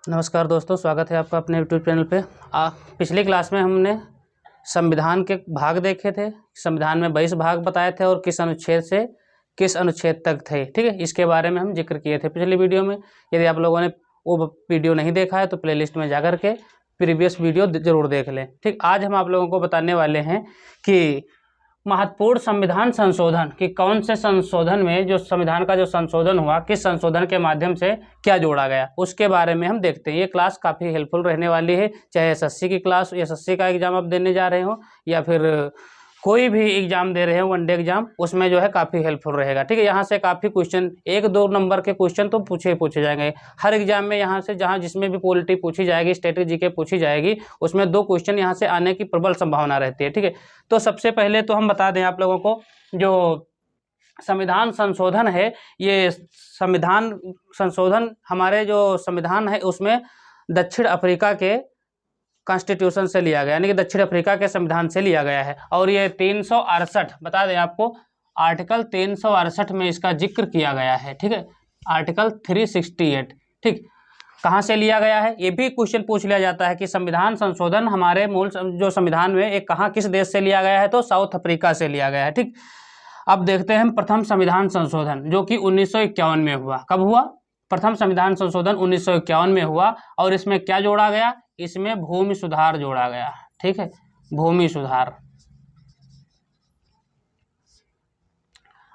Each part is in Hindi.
नमस्कार दोस्तों, स्वागत है आपका अपने यूट्यूब चैनल पे। पिछली क्लास में हमने संविधान के भाग देखे थे। संविधान में 22 भाग बताए थे और किस अनुच्छेद से किस अनुच्छेद तक थे, ठीक है। इसके बारे में हम जिक्र किए थे पिछली वीडियो में। यदि आप लोगों ने वो वीडियो नहीं देखा है तो प्लेलिस्ट में जाकर के प्रीवियस वीडियो ज़रूर देख लें, ठीक। आज हम आप लोगों को बताने वाले हैं कि महत्वपूर्ण संविधान संशोधन कि कौन से संशोधन में जो संविधान का जो संशोधन हुआ, किस संशोधन के माध्यम से क्या जोड़ा गया, उसके बारे में हम देखते हैं। ये क्लास काफ़ी हेल्पफुल रहने वाली है, चाहे एसएससी की क्लास, एसएससी का एग्जाम आप देने जा रहे हो या फिर कोई भी एग्जाम दे रहे हो, वनडे एग्जाम, उसमें जो है काफ़ी हेल्पफुल रहेगा, ठीक है। यहाँ से काफ़ी क्वेश्चन 1-2 नंबर के क्वेश्चन तो पूछे जाएंगे हर एग्जाम में। यहाँ से जहाँ जिसमें भी पॉलिटी पूछी जाएगी, स्ट्रेटेजी के पूछी जाएगी, उसमें 2 क्वेश्चन यहाँ से आने की प्रबल संभावना रहती है, ठीक है। तो सबसे पहले तो हम बता दें आप लोगों को, जो संविधान संशोधन है, ये संविधान संशोधन हमारे जो संविधान है उसमें दक्षिण अफ्रीका के कॉन्स्टिट्यूशन से लिया गया, यानी कि दक्षिण अफ्रीका के संविधान से लिया गया है। और ये 368 बता दें आपको, आर्टिकल 368 में इसका जिक्र किया गया है, ठीक है। आर्टिकल 368, ठीक। कहाँ से लिया गया है, ये भी क्वेश्चन पूछ लिया जाता है कि संविधान संशोधन हमारे मूल जो संविधान में एक कहाँ किस देश से लिया गया है, तो साउथ अफ्रीका से लिया गया है, ठीक। अब देखते हैं हम प्रथम संविधान संशोधन, जो कि 1951 में हुआ। कब हुआ? प्रथम संविधान संशोधन 1951 में हुआ। और इसमें क्या जोड़ा गया? इसमें भूमि सुधार जोड़ा गया, ठीक है, भूमि सुधार।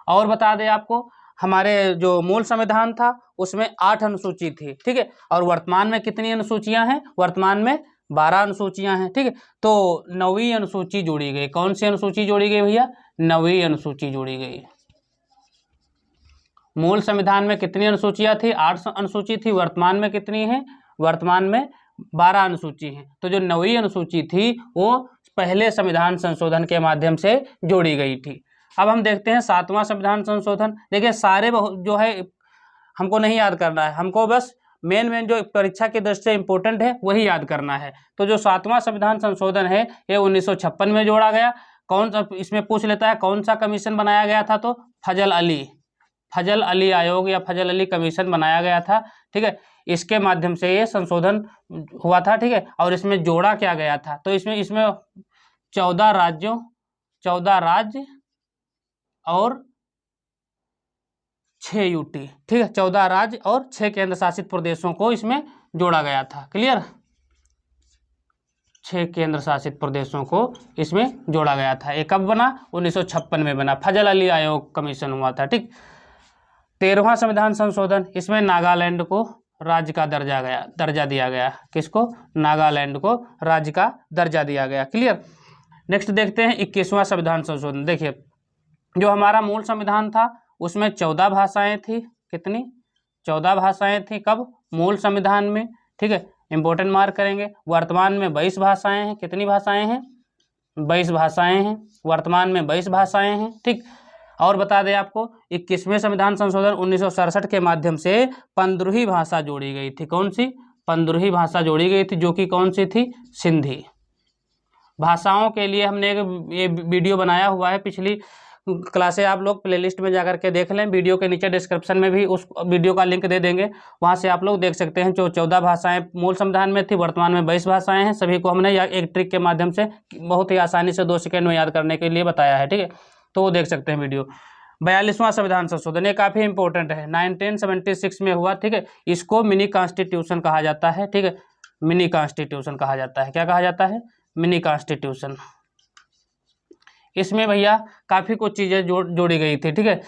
और बता दें आपको, हमारे जो मूल संविधान था उसमें 8 अनुसूची थी, ठीक है। और वर्तमान में कितनी अनुसूचियां हैं? वर्तमान में 12 अनुसूचियां हैं, ठीक है। तो 9वीं अनुसूची जोड़ी गई। कौन सी अनुसूची जोड़ी गई भैया? 9वीं अनुसूची जोड़ी गई। मूल संविधान में कितनी अनुसूचियां थी? 8 अनुसूची थी। वर्तमान में कितनी है? वर्तमान में 12 अनुसूची हैं। तो जो 9वीं अनुसूची थी वो पहले संविधान संशोधन के माध्यम से जोड़ी गई थी। अब हम देखते हैं 7वां संविधान संशोधन। देखिए, सारे जो है हमको नहीं याद करना है, हमको बस मेन जो परीक्षा की दृष्टि से इंपॉर्टेंट है वही याद करना है। तो जो 7वां संविधान संशोधन है ये 1956 में जोड़ा गया। कौन सा, इसमें पूछ लेता है कौन सा कमीशन बनाया गया था, तो फजल अली आयोग या फजल अली कमीशन बनाया गया था, ठीक है। इसके माध्यम से ये संशोधन हुआ था, ठीक है। और इसमें जोड़ा क्या गया था, तो इसमें 14 राज्य और 6 यूटी, ठीक है। 14 राज्य और 6 केंद्र शासित प्रदेशों को इसमें जोड़ा गया था। क्लियर? 6 केंद्र शासित प्रदेशों को इसमें जोड़ा गया था। ये कब बना? 1956 में बना। फजल अली आयोग कमीशन हुआ था, ठीक। 13वां संविधान संशोधन, इसमें नागालैंड को राज्य का दर्जा दिया गया। किसको? नागालैंड को राज्य का दर्जा दिया गया। क्लियर? नेक्स्ट देखते हैं 21वां संविधान संशोधन। देखिए, जो हमारा मूल संविधान था उसमें 14 भाषाएं थी। कितनी? 14 भाषाएं थी। कब? मूल संविधान में, ठीक है। इंपॉर्टेंट मार्क करेंगे। वर्तमान में 22 भाषाएं हैं। कितनी भाषाएं हैं? 22 भाषाएं हैं। वर्तमान में 22 भाषाएं हैं, ठीक। और बता दें आपको, 21वें संविधान संशोधन 1967 के माध्यम से 15वीं भाषा जोड़ी गई थी। कौन सी? 15वीं भाषा जोड़ी गई थी, जो कि कौन सी थी? सिंधी। भाषाओं के लिए हमने ये वीडियो बनाया हुआ है, पिछली क्लासें आप लोग प्लेलिस्ट में जाकर के देख लें। वीडियो के नीचे डिस्क्रिप्शन में भी उस वीडियो का लिंक दे देंगे, वहां से आप लोग देख सकते हैं। जो 14 भाषाएं मूल संविधान में थी, वर्तमान में 22 भाषाएं हैं। सभी को हमने एक ट्रिक के माध्यम से बहुत ही आसानी से 2 सेकंड में याद करने के लिए बताया है, ठीक है। तो वो देख सकते हैं वीडियो। 42वां संविधान संशोधन, ये काफ़ी इंपॉर्टेंट है, 1976 में हुआ, ठीक है। इसको मिनी कॉन्स्टिट्यूशन कहा जाता है, ठीक है। मिनी कॉन्स्टिट्यूशन कहा जाता है। क्या कहा जाता है? Mini constitution. इसमें भैया काफ़ी कुछ चीज़ें जोड़ी गई थी, ठीक है।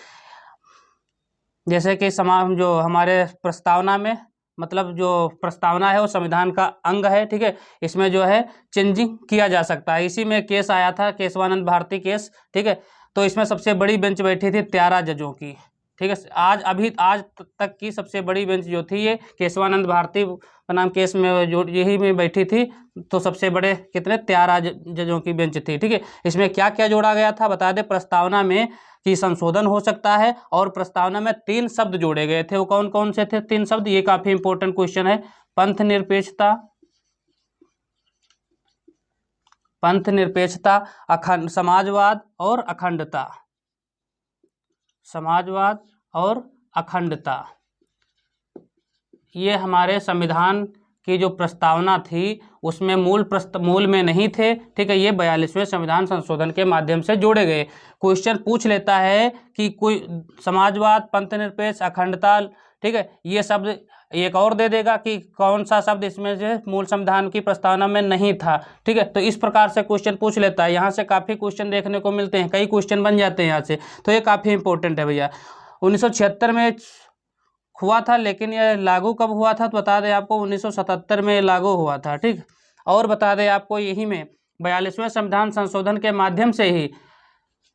जैसे कि जो हमारे प्रस्तावना में, मतलब जो प्रस्तावना है वो संविधान का अंग है, ठीक है। इसमें जो है चेंजिंग किया जा सकता है। इसी में केस आया था, केशवानंद भारती केस, ठीक है। तो इसमें सबसे बड़ी बेंच बैठी थी 13 जजों की, ठीक है। आज तक की सबसे बड़ी बेंच जो थी ये केशवानंद भारती बनाम केस में जो यही में बैठी थी। तो सबसे बड़े कितने? 13 जजों की बेंच थी, ठीक है। इसमें क्या क्या जोड़ा गया था बता दें। प्रस्तावना में कि संशोधन हो सकता है, और प्रस्तावना में 3 शब्द जोड़े गए थे। वो कौन कौन से थे 3 शब्द? ये काफी इंपॉर्टेंट क्वेश्चन है। पंथ निरपेक्षता, अखंड समाजवाद और अखंडता। समाजवाद और अखंडता, ये हमारे संविधान की जो प्रस्तावना थी उसमें मूल में नहीं थे, ठीक है, ये 42वें संविधान संशोधन के माध्यम से जोड़े गए। क्वेश्चन पूछ लेता है कि कोई समाजवाद, पंथनिरपेक्ष, अखंडता, ठीक है, ये शब्द एक और दे देगा कि कौन सा शब्द इसमें जो मूल संविधान की प्रस्तावना में नहीं था, ठीक है। तो इस प्रकार से क्वेश्चन पूछ लेता है। यहाँ से काफ़ी क्वेश्चन देखने को मिलते हैं, कई क्वेश्चन बन जाते हैं यहाँ से, तो ये काफ़ी इंपॉर्टेंट है भैया। 1976 में हुआ था, लेकिन यह लागू कब हुआ था तो बता दें आपको 1977 में लागू हुआ था, ठीक। और बता दें आपको यही में 42वें संविधान संशोधन के माध्यम से ही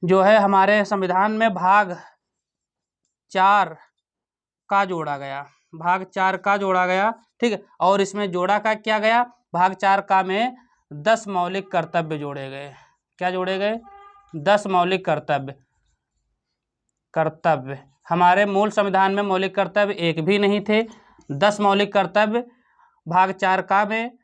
जो है हमारे संविधान में भाग 4 का जोड़ा गया, भाग 4 का जोड़ा गया, ठीक है। और इसमें जोड़ा का क्या गया, भाग 4 का में 10 मौलिक कर्तव्य जोड़े गए। क्या जोड़े गए? 10 मौलिक कर्तव्य। हमारे मूल संविधान में मौलिक कर्तव्य एक भी नहीं थे, 10 मौलिक कर्तव्य भाग 4 का में,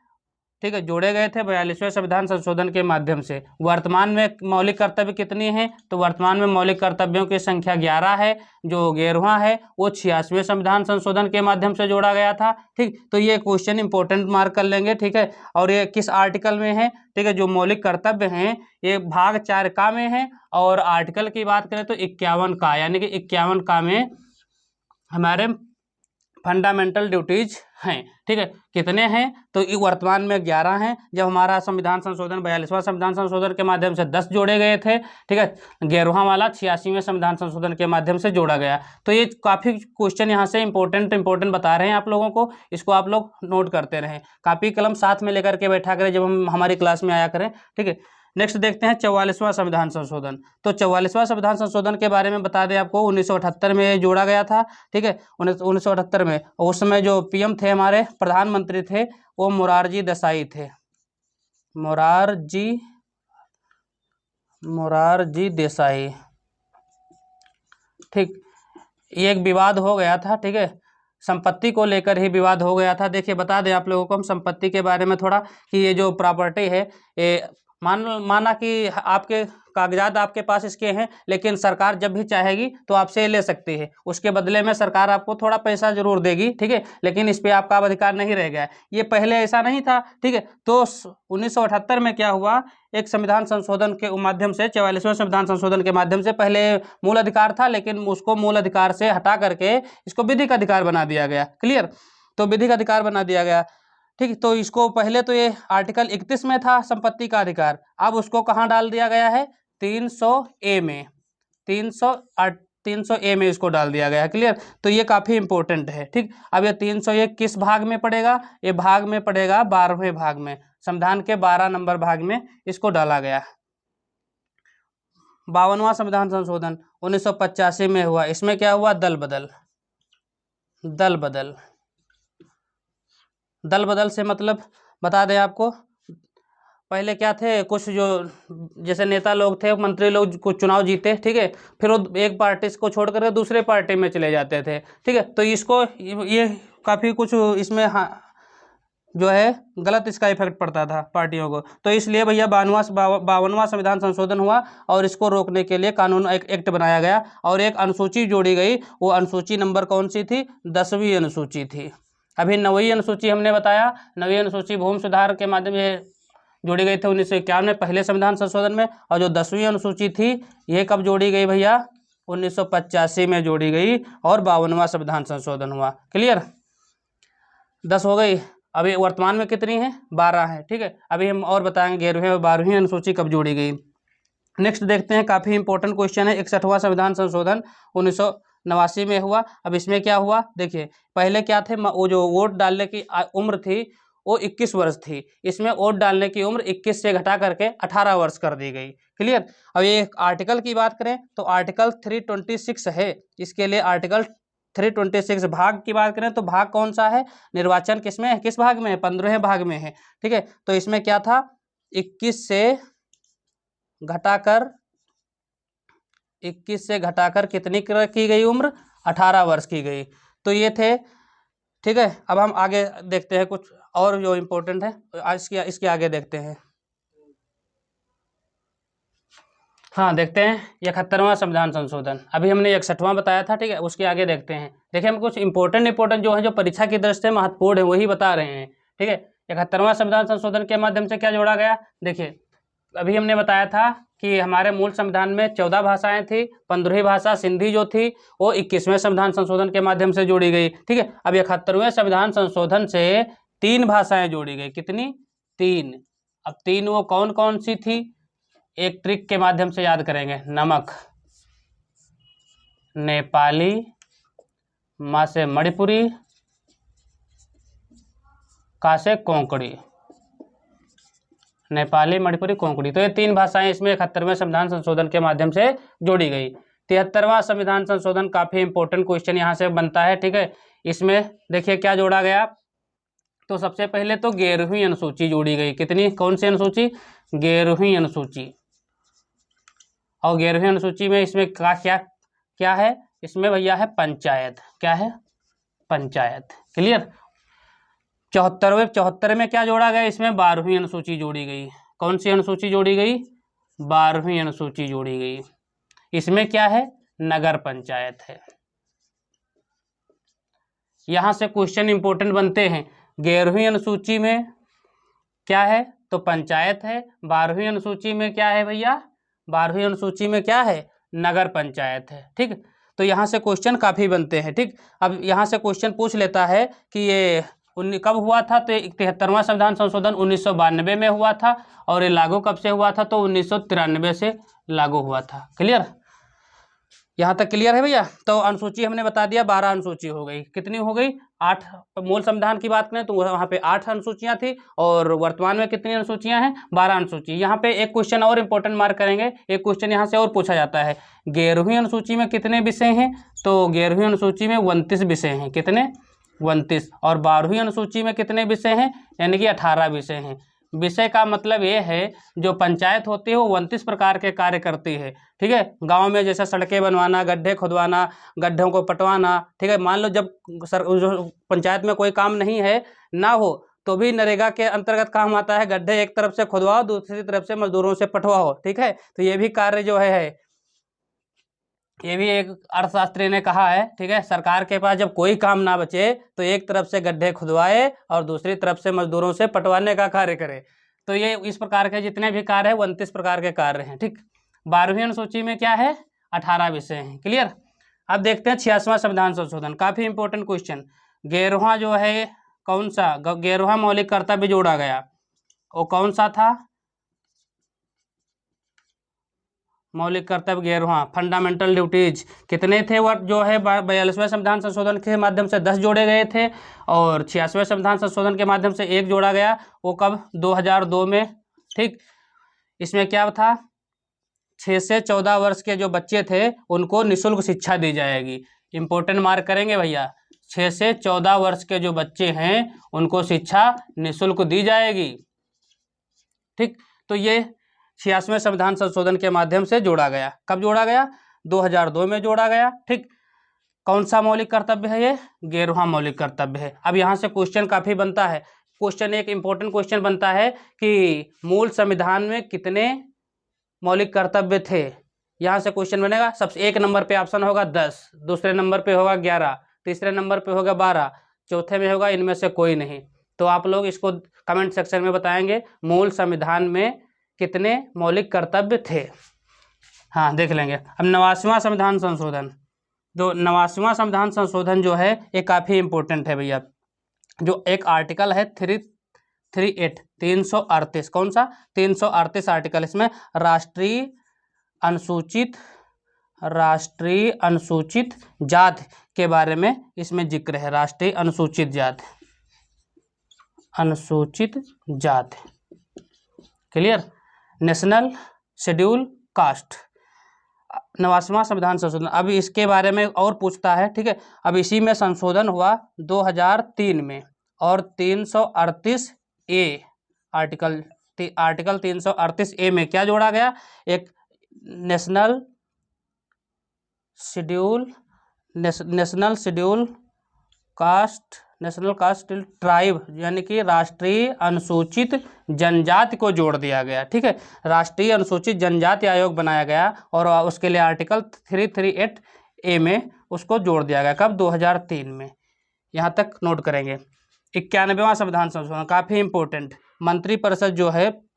ठीक है, जोड़े गए थे 42वें संविधान संशोधन के माध्यम से। वर्तमान में मौलिक कर्तव्य कितनी हैं तो वर्तमान में मौलिक कर्तव्यों की संख्या 11 है। जो 11वां है वो 86वें संविधान संशोधन के माध्यम से जोड़ा गया था, ठीक। तो ये क्वेश्चन इंपॉर्टेंट मार्क कर लेंगे, ठीक है। और ये किस आर्टिकल में है, ठीक है, जो मौलिक कर्तव्य हैं ये भाग 4 का में है। और आर्टिकल की बात करें तो 51 का, यानी कि 51 का में हमारे फंडामेंटल ड्यूटीज हैं, ठीक है। कितने हैं तो वर्तमान में 11 हैं। जब हमारा संविधान संशोधन 42वां संविधान संशोधन के माध्यम से 10 जोड़े गए थे, ठीक है, 11वां वाला 86वें संविधान संशोधन के माध्यम से जोड़ा गया। तो ये काफ़ी क्वेश्चन यहाँ से इंपॉर्टेंट बता रहे हैं आप लोगों को, इसको आप लोग नोट करते रहें, कापी कलम साथ में लेकर के बैठा करें जब हम हमारी क्लास में आया करें, ठीक है। नेक्स्ट देखते हैं 44वां संविधान संशोधन। तो 44वां संविधान संशोधन के बारे में बता दें आपको 1978 में जोड़ा गया था, ठीक है, 1978 में। उस समय जो पीएम थे हमारे, प्रधानमंत्री थे, वो मोरारजी देसाई थे, मोरारजी देसाई, ठीक। ये एक विवाद हो गया था, ठीक है, संपत्ति को लेकर ही विवाद हो गया था। देखिए बता दें आप लोगों को हम संपत्ति के बारे में थोड़ा कि ये जो प्रॉपर्टी है, ये माना कि आपके कागजात आपके पास इसके हैं, लेकिन सरकार जब भी चाहेगी तो आपसे ले सकती है। उसके बदले में सरकार आपको थोड़ा पैसा जरूर देगी, ठीक है, लेकिन इस पे आपका अब अधिकार नहीं रह गया है। ये पहले ऐसा नहीं था, ठीक है। तो 1978 में क्या हुआ, एक संविधान संशोधन के माध्यम से, 44वें संविधान संशोधन के माध्यम से, पहले मूल अधिकार था लेकिन उसको मूल अधिकार से हटा करके इसको विधिक अधिकार बना दिया गया। क्लियर? तो विधिक अधिकार बना दिया गया, ठीक। तो इसको पहले तो ये आर्टिकल 31 में था संपत्ति का अधिकार, अब उसको कहाँ डाल दिया गया है, 300A में, 300A में इसको डाल दिया गया है। क्लियर? तो ये काफ़ी इंपॉर्टेंट है, ठीक। अब ये 300A किस भाग में पड़ेगा, ये भाग में पड़ेगा 12वें भाग में, संविधान के 12 नंबर भाग में इसको डाला गया। 52वां संविधान संशोधन 1985 में हुआ। इसमें क्या हुआ, दल बदल से मतलब बता दें आपको, पहले क्या थे, कुछ जो जैसे नेता लोग थे, मंत्री लोग कुछ चुनाव जीते, ठीक है, फिर वो एक पार्टी को छोड़ करके दूसरे पार्टी में चले जाते थे, ठीक है। तो इसको ये काफ़ी कुछ इसमें जो है गलत इसका इफेक्ट पड़ता था पार्टियों को। तो इसलिए भैया 52वां संविधान संशोधन हुआ और इसको रोकने के लिए कानून एक्ट बनाया गया और एक अनुसूची जोड़ी गई। वो अनुसूची नंबर कौन सी थी, 10वीं अनुसूची थी। अभी 9वीं अनुसूची हमने बताया, 9वीं अनुसूची भूमि सुधार के माध्यम से जोड़ी गई थी 1951 में पहले संविधान संशोधन में। और जो 10वीं अनुसूची थी ये कब जोड़ी गई भैया, 1985 में जोड़ी गई और 52वां संविधान संशोधन हुआ। क्लियर? 10 हो गई। अभी वर्तमान में कितनी है, 12 है, ठीक है। अभी हम और बताएंगे 11वीं और 12वीं अनुसूची कब जोड़ी गई। नेक्स्ट देखते हैं, काफ़ी इंपॉर्टेंट क्वेश्चन है, 61वां संविधान संशोधन 1989 में हुआ। अब इसमें क्या हुआ देखिए, पहले क्या थे, वो जो वोट डालने की उम्र थी वो 21 वर्ष थी, इसमें वोट डालने की उम्र 21 से घटा करके 18 वर्ष कर दी गई। क्लियर? अब ये आर्टिकल की बात करें तो आर्टिकल 326 है, इसके लिए आर्टिकल 326 भाग की बात करें तो भाग कौन सा है, निर्वाचन किसमें है, किस भाग में है, 15वें भाग में है, ठीक है। तो इसमें क्या था, 21 से घटाकर कितनी की गई उम्र, 18 वर्ष की गई। तो ये थे, ठीक है। अब हम आगे देखते हैं कुछ और जो इम्पोर्टेंट है, आज इसके आगे देखते हैं। हाँ देखते हैं 71वां संविधान संशोधन। अभी हमने 61वां बताया था, ठीक है, उसके आगे देखते हैं। देखिए हम कुछ इंपॉर्टेंट जो है, जो परीक्षा की दृष्टि से महत्वपूर्ण है वही बता रहे हैं, ठीक है। 71वां संविधान संशोधन के माध्यम से क्या जोड़ा गया, देखिए अभी हमने बताया था कि हमारे मूल संविधान में 14 भाषाएं थी, 15वीं भाषा सिंधी जो थी वो 21वें संविधान संशोधन के माध्यम से जोड़ी गई, ठीक है। अब 71वें संविधान संशोधन से 3 भाषाएं जोड़ी गई, कितनी, 3। अब 3 वो कौन कौन सी थी, एक ट्रिक के माध्यम से याद करेंगे, नमक, नेपाली, मा से मणिपुरी, का से कोंकणी, नेपाली, मणिपुरी, कोंकणी। तो ये 3 भाषाएं इसमें 71वें संविधान संशोधन के माध्यम से जोड़ी गई। 73वां संविधान संशोधन काफी इंपॉर्टेंट क्वेश्चन यहाँ से बनता है, ठीक है। इसमें देखिए क्या जोड़ा गया, तो सबसे पहले तो 11वीं अनुसूची जोड़ी गई, कितनी, कौन सी अनुसूची, 11वीं अनुसूची। और 11वीं अनुसूची में इसमें क्या क्या क्या है, इसमें भैया है पंचायत, क्या है, पंचायत, क्लियर। 74 में क्या जोड़ा गया, इसमें 12वीं अनुसूची जोड़ी गई, कौन सी अनुसूची जोड़ी गई, 12वीं अनुसूची जोड़ी गई। इसमें क्या है, नगर पंचायत है। यहां से क्वेश्चन इंपॉर्टेंट बनते हैं, 11वीं अनुसूची में क्या है, तो पंचायत है, 12वीं अनुसूची में क्या है भैया, 12वीं अनुसूची में क्या है, नगर पंचायत है, ठीक। तो यहाँ से क्वेश्चन काफ़ी बनते हैं, ठीक। अब यहाँ से क्वेश्चन पूछ लेता है कि ये कब हुआ था, तो 73वां संविधान संशोधन 1992 में हुआ था, और ये लागू कब से हुआ था, तो 1993 से लागू हुआ था, क्लियर। यहाँ तक क्लियर है भैया। तो अनुसूची हमने बता दिया, 12 अनुसूची हो गई, कितनी हो गई, 8। मूल संविधान की बात करें तो वहाँ पे 8 अनुसूचियाँ थी, और वर्तमान में कितनी अनुसूचियाँ हैं, 12 अनुसूची। यहाँ पे एक क्वेश्चन और इंपॉर्टेंट मार्क करेंगे, एक क्वेश्चन यहाँ से और पूछा जाता है, 11वीं अनुसूची में कितने विषय हैं, तो 11वीं अनुसूची में 29 विषय हैं, कितने, 29। और 12वीं अनुसूची में कितने विषय हैं, यानी कि 18 विषय हैं। विषय का मतलब ये है, जो पंचायत होती है वो 29 प्रकार के कार्य करती है, ठीक है। गांव में जैसे सड़कें बनवाना, गड्ढे खुदवाना, गड्ढों को पटवाना, ठीक है। मान लो जब जो पंचायत में कोई काम नहीं है ना हो, तो भी नरेगा के अंतर्गत काम आता है, गड्ढे एक तरफ से खुदवाओ, दूसरी तरफ से मजदूरों से पटवाओ, ठीक है। तो ये भी कार्य जो है ये भी एक अर्थशास्त्री ने कहा है, ठीक है। सरकार के पास जब कोई काम ना बचे तो एक तरफ से गड्ढे खुदवाए और दूसरी तरफ से मजदूरों से पटवाने का कार्य करे। तो ये इस प्रकार के जितने भी कार्य है 29 प्रकार के कार्य हैं, ठीक। 12वीं अनुसूची में क्या है, 18 विषय हैं, क्लियर। अब देखते हैं 86वां संविधान संशोधन, काफी इंपॉर्टेंट क्वेश्चन। 11वां जो है कौन सा, 11वां मौलिक कर्तव्य जोड़ा गया, वो कौन सा था, मौलिक कर्तव्य 11वां, फंडामेंटल ड्यूटीज। कितने थे वो, जो है 42वें संविधान संशोधन के माध्यम से 10 जोड़े गए थे, और 86वें संविधान संशोधन के माध्यम से 1 जोड़ा गया, वो कब, 2002 में, ठीक। इसमें क्या था, 6 से 14 वर्ष के जो बच्चे थे उनको निःशुल्क शिक्षा दी जाएगी। इंपॉर्टेंट मार्क करेंगे भैया, 6 से 14 वर्ष के जो बच्चे हैं उनको शिक्षा निःशुल्क दी जाएगी, ठीक। तो ये 86वें संविधान संशोधन के माध्यम से जोड़ा गया, कब जोड़ा गया, 2002 में जोड़ा गया, ठीक। कौन सा मौलिक कर्तव्य है ये, 11वां मौलिक कर्तव्य है। अब यहाँ से क्वेश्चन काफी बनता है, क्वेश्चन एक इंपॉर्टेंट क्वेश्चन बनता है कि मूल संविधान में कितने मौलिक कर्तव्य थे। यहाँ से क्वेश्चन बनेगा, सबसे 1 नंबर पे ऑप्शन होगा 10, दूसरे नंबर पे होगा 11, तीसरे नंबर पे होगा 12, चौथे में होगा इनमें से कोई नहीं। तो आप लोग इसको कमेंट सेक्शन में बताएंगे मूल संविधान में कितने मौलिक कर्तव्य थे। हाँ देख लेंगे। अब 89वां संविधान संशोधन, जो 89वां संविधान संशोधन जो है ये काफ़ी इंपॉर्टेंट है भैया। जो एक आर्टिकल है 338, कौन सा, 338 आर्टिकल, इसमें राष्ट्रीय अनुसूचित जाति के बारे में इसमें जिक्र है, राष्ट्रीय अनुसूचित जाति, क्लियर। नेशनल शेड्यूल कास्ट, 89वां संविधान संशोधन। अब इसके बारे में और पूछता है, ठीक है। अब इसी में संशोधन हुआ 2003 में, और 338 ए आर्टिकल 338 ए में क्या जोड़ा गया, एक नेशनल कास्ट ट्राइब, यानी कि राष्ट्रीय अनुसूचित जनजाति को जोड़ दिया गया, ठीक है। राष्ट्रीय अनुसूचित जनजाति आयोग बनाया गया, और उसके लिए आर्टिकल 338 ए में उसको जोड़ दिया गया, कब, 2003 में। यहाँ तक नोट करेंगे। 91वां संविधान संशोधन काफ़ी इंपॉर्टेंट। मंत्रिपरिषद जो है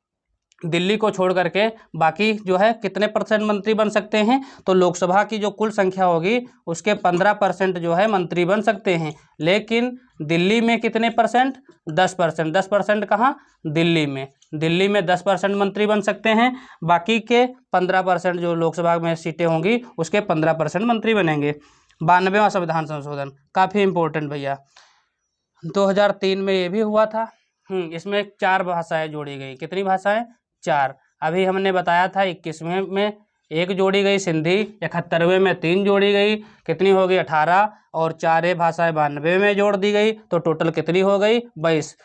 दिल्ली को छोड़ करके बाकी जो है कितने परसेंट मंत्री बन सकते हैं, तो लोकसभा की जो कुल संख्या होगी उसके 15% जो है मंत्री बन सकते हैं। लेकिन दिल्ली में कितने परसेंट? 10%। 10% कहाँ? दिल्ली में। दिल्ली में 10% मंत्री बन सकते हैं, बाकी के 15% जो लोकसभा में सीटें होंगी उसके 15% मंत्री बनेंगे। 92वां संविधान संशोधन काफ़ी इंपॉर्टेंट भैया, 2003 में ये भी हुआ था। इसमें 4 भाषाएं जोड़ी गई। कितनी भाषाएं? 4। अभी हमने बताया था 21वें में 1 जोड़ी गई सिंधी, 71वें में 3 जोड़ी गई, कितनी हो गई? 18, और 4 भाषाएं 92 में जोड़ दी गई, तो टोटल कितनी हो गई? 22।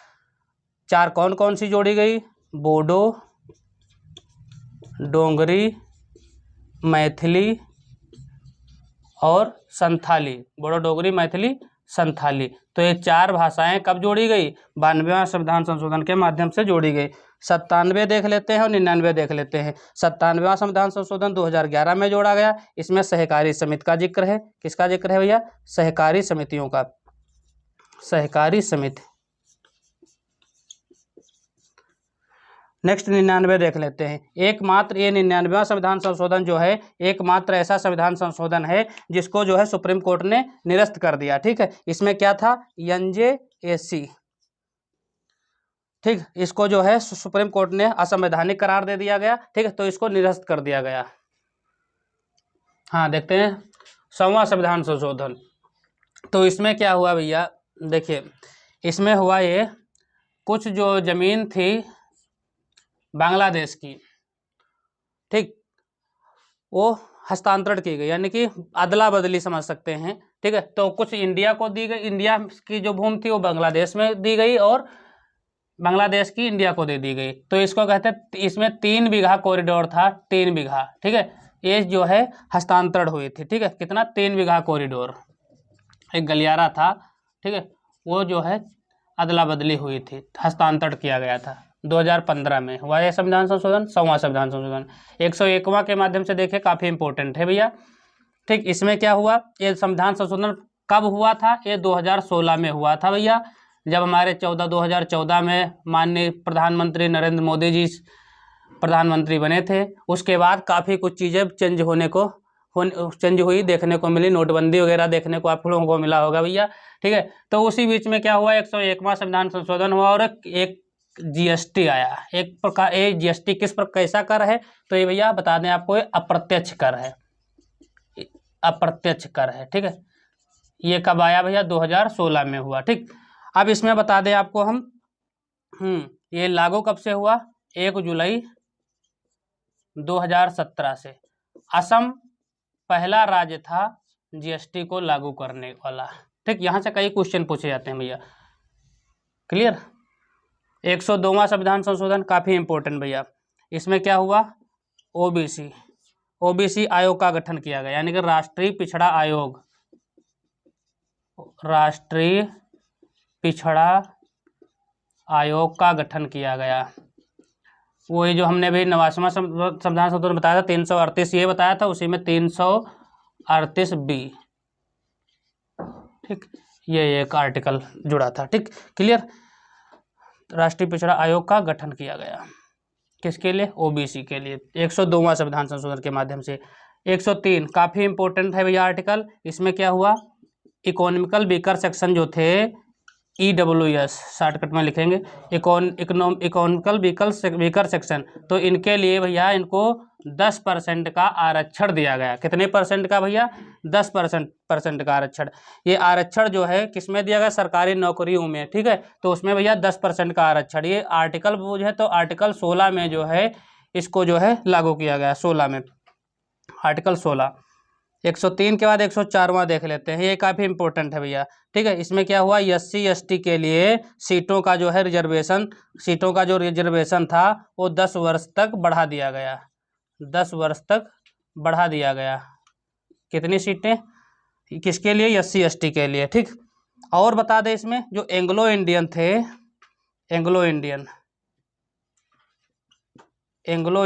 4 कौन कौन सी जोड़ी गई? बोडो, डोंगरी, मैथिली और संथाली। बोडो, डोगरी, मैथिली, संथाली। तो ये 4 भाषाएं कब जोड़ी गई? 92वां संविधान संशोधन के माध्यम से जोड़ी गई। 97 देख लेते हैं और 99 देख लेते हैं। 97वां संविधान संशोधन 2011 में जोड़ा गया। इसमें सहकारी समिति का जिक्र है। किसका जिक्र है भैया? सहकारी समितियों का। सहकारी समिति। नेक्स्ट 99 देख लेते हैं। एकमात्र ये 99वां संविधान संशोधन जो है एकमात्र ऐसा संविधान संशोधन है जिसको जो है सुप्रीम कोर्ट ने निरस्त कर दिया। ठीक है, इसमें क्या था? NJAC। ठीक, इसको जो है सुप्रीम कोर्ट ने असंवैधानिक करार दे दिया गया। ठीक है, तो इसको निरस्त कर दिया गया। हाँ, देखते हैं 100वां संविधान संशोधन। तो इसमें क्या हुआ भैया? देखिए, इसमें हुआ ये, कुछ जो जमीन थी बांग्लादेश की, ठीक, वो हस्तांतरण की गई, यानी कि अदला बदली समझ सकते हैं। ठीक है, तो कुछ इंडिया को दी गई, इंडिया की जो भूमि थी वो बांग्लादेश में दी गई और बांग्लादेश की इंडिया को दे दी गई। तो इसको कहते हैं, इसमें 3 बीघा कॉरिडोर था, 3 बीघा। ठीक है, ये जो है हस्तांतरण हुई थी। ठीक है, कितना? 3 बीघा कॉरिडोर, एक गलियारा था। ठीक है, वो जो है अदला बदली हुई थी, हस्तांतरण किया गया था। 2015 में हुआ यह संविधान संशोधन, 100वां संविधान संशोधन। 101वां के माध्यम से देखें, काफ़ी इंपॉर्टेंट है भैया। ठीक, इसमें क्या हुआ? ये संविधान संशोधन कब हुआ था? ये 2016 में हुआ था भैया, जब हमारे 2014 में माननीय प्रधानमंत्री नरेंद्र मोदी जी प्रधानमंत्री बने थे। उसके बाद काफ़ी कुछ चीज़ें चेंज हुई, देखने को मिली, नोटबंदी वगैरह देखने को आप लोगों को मिला होगा भैया। ठीक है, तो उसी बीच में क्या हुआ? 101वां संविधान संशोधन हुआ और एक GST आया। एक प्रकार ये GST किस प्रकार कैसा कर है? तो ये भैया बता दें आपको, ये अप्रत्यक्ष कर है। अप्रत्यक्ष कर है। ठीक है, ये कब आया भैया? 2016 में हुआ। ठीक, अब इसमें बता दें आपको हम, ये लागू कब से हुआ? 1 जुलाई 2017 से। असम पहला राज्य था GST को लागू करने वाला। ठीक, यहाँ से कई क्वेश्चन पूछे जाते हैं भैया। क्लियर? 102वां संविधान संशोधन काफ़ी इंपॉर्टेंट भैया। इसमें क्या हुआ? ओबीसी आयोग का गठन किया गया, यानी कि राष्ट्रीय पिछड़ा आयोग। राष्ट्रीय पिछड़ा आयोग का गठन किया गया। वही जो हमने भी 89वां संविधान संशोधन बताया था, 338 ये बताया था, उसी में 338B। ठीक, ये एक आर्टिकल जुड़ा था। ठीक, क्लियर? राष्ट्रीय पिछड़ा आयोग का गठन किया गया, किसके लिए? ओबीसी के लिए। 102वां संविधान संशोधन के माध्यम से। 103 काफ़ी इंपॉर्टेंट है भैया आर्टिकल। इसमें क्या हुआ? इकोनॉमिकल वीकर सेक्शन जो थे, EWS शॉर्टकट में लिखेंगे, इकोनॉमिकल वीकर सेक्शन, तो इनके लिए भैया इनको 10% का आरक्षण दिया गया। कितने परसेंट का भैया? 10% का आरक्षण। ये आरक्षण जो है किसमें दिया गया? सरकारी नौकरियों में। ठीक है, तो उसमें भैया 10% का आरक्षण। ये आर्टिकल वो जो है, तो आर्टिकल 16 में जो है इसको जो है लागू किया गया। 16 में, आर्टिकल 16। 103 के बाद 104वां देख लेते हैं, ये काफ़ी इंपॉर्टेंट है भैया। ठीक है, इसमें क्या हुआ? SC ST के लिए सीटों का जो है रिजर्वेशन था वो 10 वर्ष तक बढ़ा दिया गया। 10 वर्ष तक बढ़ा दिया गया। कितनी सीटें? किसके लिए? SC ST के लिए। ठीक, और बता दें इसमें जो एंग्लो इंडियन थे, एंग्लो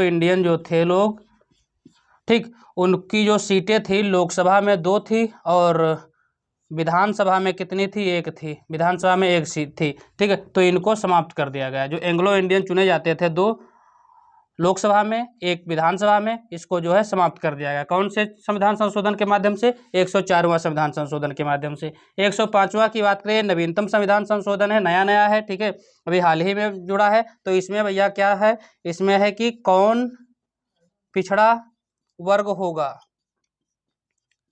इंडियन जो थे लोग, ठीक, उनकी जो सीटें थी लोकसभा में 2 थी और विधानसभा में कितनी थी? एक थी। विधानसभा में एक सीट थी, ठीक है। तो इनको समाप्त कर दिया गया। जो एंग्लो इंडियन चुने जाते थे 2 लोकसभा में, 1 विधानसभा में, इसको जो है समाप्त कर दिया गया। कौन से संविधान संशोधन के माध्यम से? 104वां संविधान संशोधन के माध्यम से। 105वां की बात करें, नवीनतम संविधान संशोधन है, नया नया है, ठीक है, अभी हाल ही में जुड़ा है। तो इसमें भैया क्या है? इसमें है कि कौन पिछड़ा वर्ग होगा,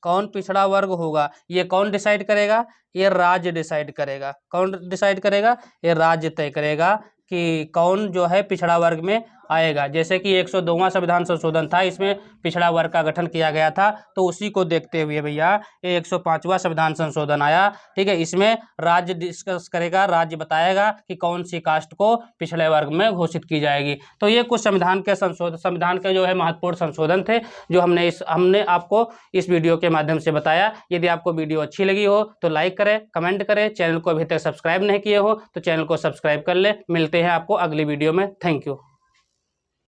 कौन पिछड़ा वर्ग होगा, ये कौन डिसाइड करेगा? ये राज्य डिसाइड करेगा। कौन डिसाइड करेगा? ये राज्य तय करेगा कि कौन जो है पिछड़ा वर्ग में आएगा। जैसे कि 102वां संविधान संशोधन था, इसमें पिछड़ा वर्ग का गठन किया गया था, तो उसी को देखते हुए भैया ये 105वां संविधान संशोधन आया, ठीक है। इसमें राज्य डिस्कस करेगा, राज्य बताएगा कि कौन सी कास्ट को पिछड़े वर्ग में घोषित की जाएगी। तो ये कुछ संविधान के जो है महत्वपूर्ण संशोधन थे, जो हमने आपको इस वीडियो के माध्यम से बताया। यदि आपको वीडियो अच्छी लगी हो तो लाइक करें, कमेंट करें, चैनल को अभी तक सब्सक्राइब नहीं किए हो तो चैनल को सब्सक्राइब कर ले। मिलते हैं आपको अगली वीडियो में। Thank you.